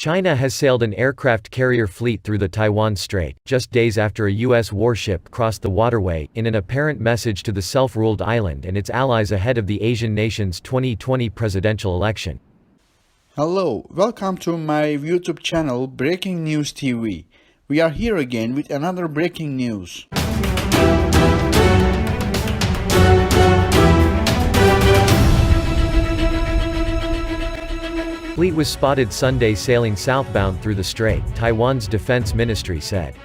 China has sailed an aircraft carrier fleet through the Taiwan Strait, just days after a U.S. warship crossed the waterway, in an apparent message to the self-ruled island and its allies ahead of the Asian nation's 2020 presidential election. Hello, welcome to my YouTube channel Breaking News TV. We are here again with another breaking news. Fleet was spotted Sunday sailing southbound through the strait, Taiwan's defense ministry said.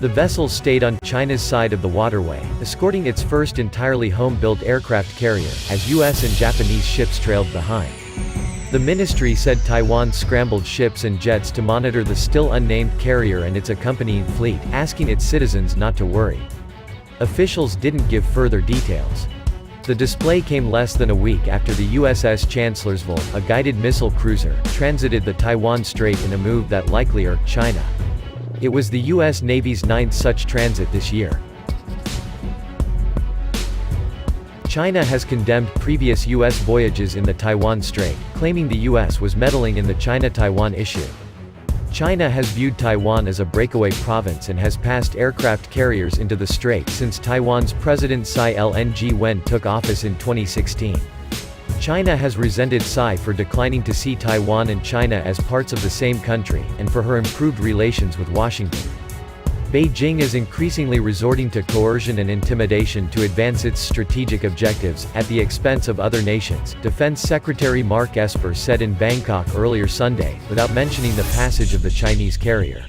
The vessels stayed on China's side of the waterway, escorting its first entirely home-built aircraft carrier, as U.S. and Japanese ships trailed behind. The ministry said Taiwan scrambled ships and jets to monitor the still unnamed carrier and its accompanying fleet, asking its citizens not to worry. Officials didn't give further details. The display came less than a week after the USS Chancellorsville, a guided missile cruiser, transited the Taiwan Strait in a move that likely irked China. It was the U.S. Navy's ninth such transit this year. China has condemned previous U.S. voyages in the Taiwan Strait, claiming the U.S. was meddling in the China-Taiwan issue. China has viewed Taiwan as a breakaway province and has passed aircraft carriers into the strait since Taiwan's President Tsai Ing-wen took office in 2016. China has resented Tsai for declining to see Taiwan and China as parts of the same country, and for her improved relations with Washington. Beijing is increasingly resorting to coercion and intimidation to advance its strategic objectives, at the expense of other nations, Defense Secretary Mark Esper said in Bangkok earlier Sunday, without mentioning the passage of the Chinese carrier.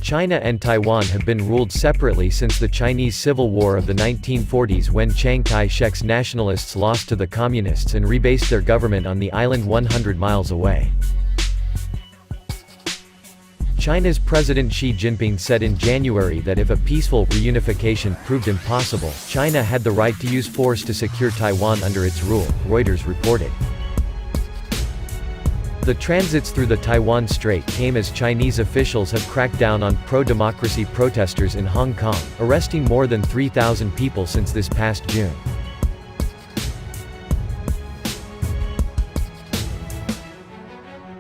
China and Taiwan have been ruled separately since the Chinese Civil War of the 1940s, when Chiang Kai-shek's nationalists lost to the communists and rebased their government on the island 100 miles away. China's President Xi Jinping said in January that if a peaceful reunification proved impossible, China had the right to use force to secure Taiwan under its rule, Reuters reported. The transits through the Taiwan Strait came as Chinese officials have cracked down on pro-democracy protesters in Hong Kong, arresting more than 3,000 people since this past June.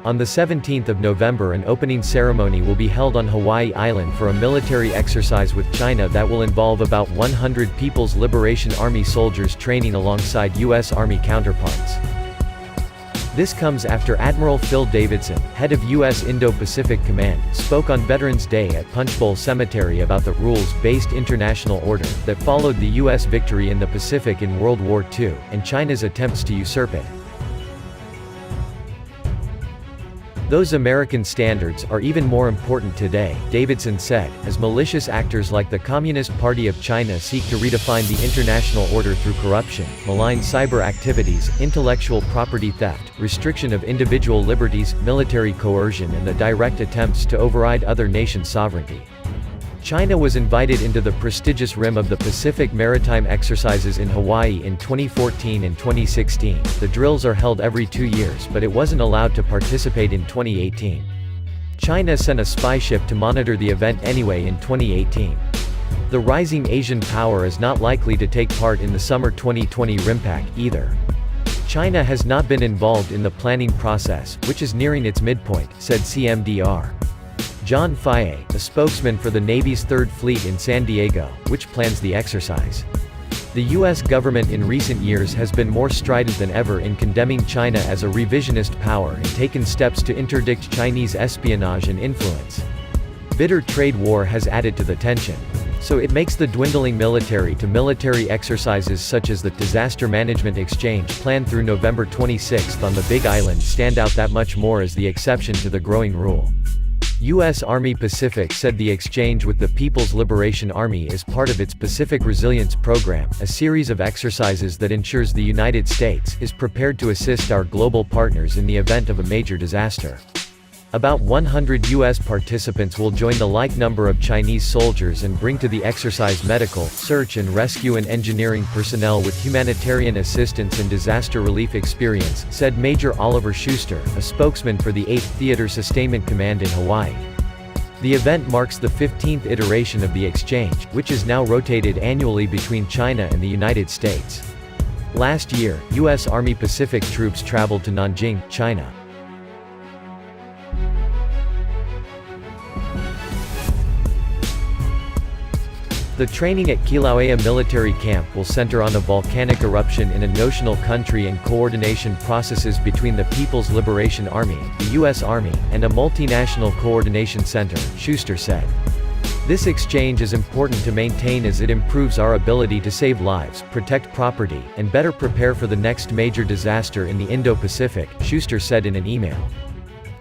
On the 17th of November, an opening ceremony will be held on Hawaii Island for a military exercise with China that will involve about 100 People's Liberation Army soldiers training alongside U.S. Army counterparts. This comes after Admiral Phil Davidson, head of U.S. Indo-Pacific Command, spoke on Veterans Day at Punchbowl Cemetery about the rules-based international order that followed the U.S. victory in the Pacific in World War II, and China's attempts to usurp it. Those American standards are even more important today, Davidson said, as malicious actors like the Communist Party of China seek to redefine the international order through corruption, malign cyber activities, intellectual property theft, restriction of individual liberties, military coercion, and the direct attempts to override other nations' sovereignty. China was invited into the prestigious Rim of the Pacific Maritime Exercises in Hawaii in 2014 and 2016. The drills are held every 2 years, but it wasn't allowed to participate in 2018. China sent a spy ship to monitor the event anyway in 2018. The rising Asian power is not likely to take part in the summer 2020 RIMPAC, either. China has not been involved in the planning process, which is nearing its midpoint, said CMDR. John Faye, a spokesman for the Navy's Third Fleet in San Diego, which plans the exercise. The U.S. government in recent years has been more strident than ever in condemning China as a revisionist power and taken steps to interdict Chinese espionage and influence. Bitter trade war has added to the tension. So it makes the dwindling military-to-military exercises such as the Disaster Management Exchange planned through November 26 on the Big Island stand out that much more as the exception to the growing rule. U.S. Army Pacific said the exchange with the People's Liberation Army is part of its Pacific Resilience Program, a series of exercises that ensures the United States is prepared to assist our global partners in the event of a major disaster. About 100 U.S. participants will join the like number of Chinese soldiers and bring to the exercise medical, search and rescue and engineering personnel with humanitarian assistance and disaster relief experience, said Major Oliver Schuster, a spokesman for the 8th Theater Sustainment Command in Hawaii. The event marks the 15th iteration of the exchange, which is now rotated annually between China and the United States. Last year, U.S. Army Pacific troops traveled to Nanjing, China. The training at Kilauea military camp will center on a volcanic eruption in a notional country and coordination processes between the People's Liberation Army, the U.S. Army, and a multinational coordination center, Schuster said. This exchange is important to maintain as it improves our ability to save lives, protect property, and better prepare for the next major disaster in the Indo-Pacific, Schuster said in an email.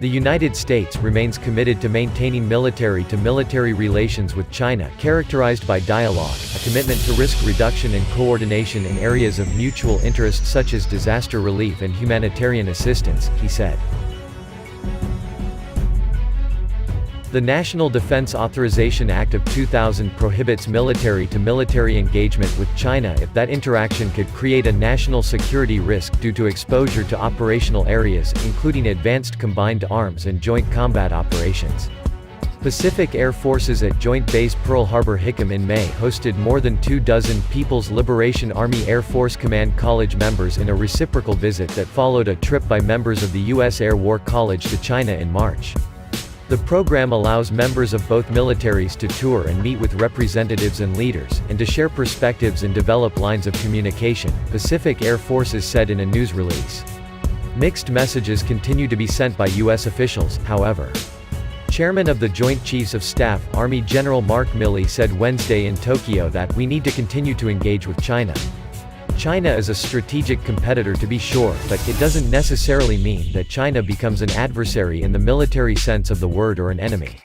The United States remains committed to maintaining military-to-military relations with China characterized by dialogue, a commitment to risk reduction and coordination in areas of mutual interest such as disaster relief and humanitarian assistance, he said. The National Defense Authorization Act of 2000 prohibits military-to-military engagement with China if that interaction could create a national security risk due to exposure to operational areas, including advanced combined arms and joint combat operations. Pacific Air Forces at Joint Base Pearl Harbor-Hickam in May hosted more than 24 People's Liberation Army Air Force Command College members in a reciprocal visit that followed a trip by members of the U.S. Air War College to China in March. The program allows members of both militaries to tour and meet with representatives and leaders, and to share perspectives and develop lines of communication, Pacific Air Forces said in a news release. Mixed messages continue to be sent by U.S. officials, however. Chairman of the Joint Chiefs of Staff, Army General Mark Milley said Wednesday in Tokyo that we need to continue to engage with China. China is a strategic competitor to be sure, but it doesn't necessarily mean that China becomes an adversary in the military sense of the word or an enemy.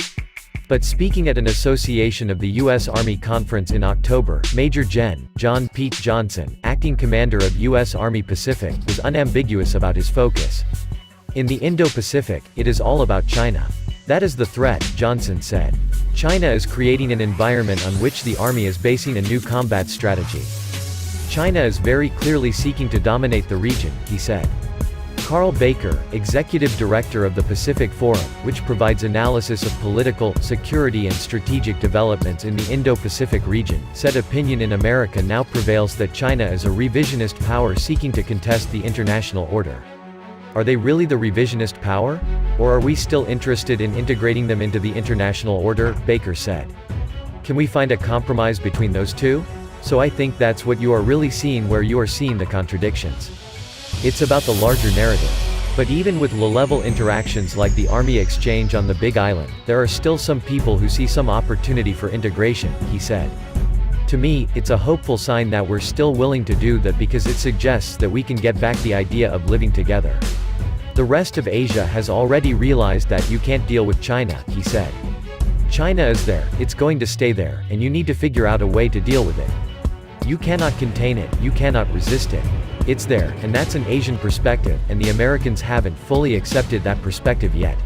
But speaking at an Association of the U.S. Army conference in October, Major Gen. John Pete Johnson, acting commander of U.S. Army Pacific, was unambiguous about his focus. In the Indo-Pacific, it is all about China. That is the threat, Johnson said. China is creating an environment on which the Army is basing a new combat strategy. China is very clearly seeking to dominate the region, he said. Carl Baker, executive director of the Pacific Forum, which provides analysis of political, security and strategic developments in the Indo-Pacific region, said opinion in America now prevails that China is a revisionist power seeking to contest the international order. Are they really the revisionist power? Or are we still interested in integrating them into the international order? Baker said. Can we find a compromise between those two? So I think that's what you are really seeing where you are seeing the contradictions. It's about the larger narrative. But even with low-level interactions like the Army exchange on the Big Island, there are still some people who see some opportunity for integration, he said. To me, it's a hopeful sign that we're still willing to do that because it suggests that we can get back the idea of living together. The rest of Asia has already realized that you can't deal with China, he said. China is there, it's going to stay there, and you need to figure out a way to deal with it. You cannot contain it, you cannot resist it. It's there, and that's an Asian perspective, and the Americans haven't fully accepted that perspective yet.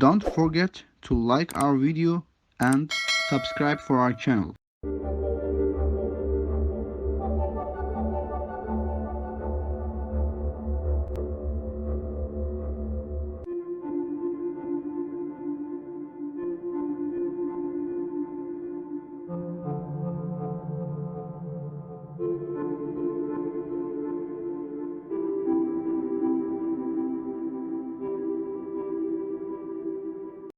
Don't forget to like our video and subscribe for our channel.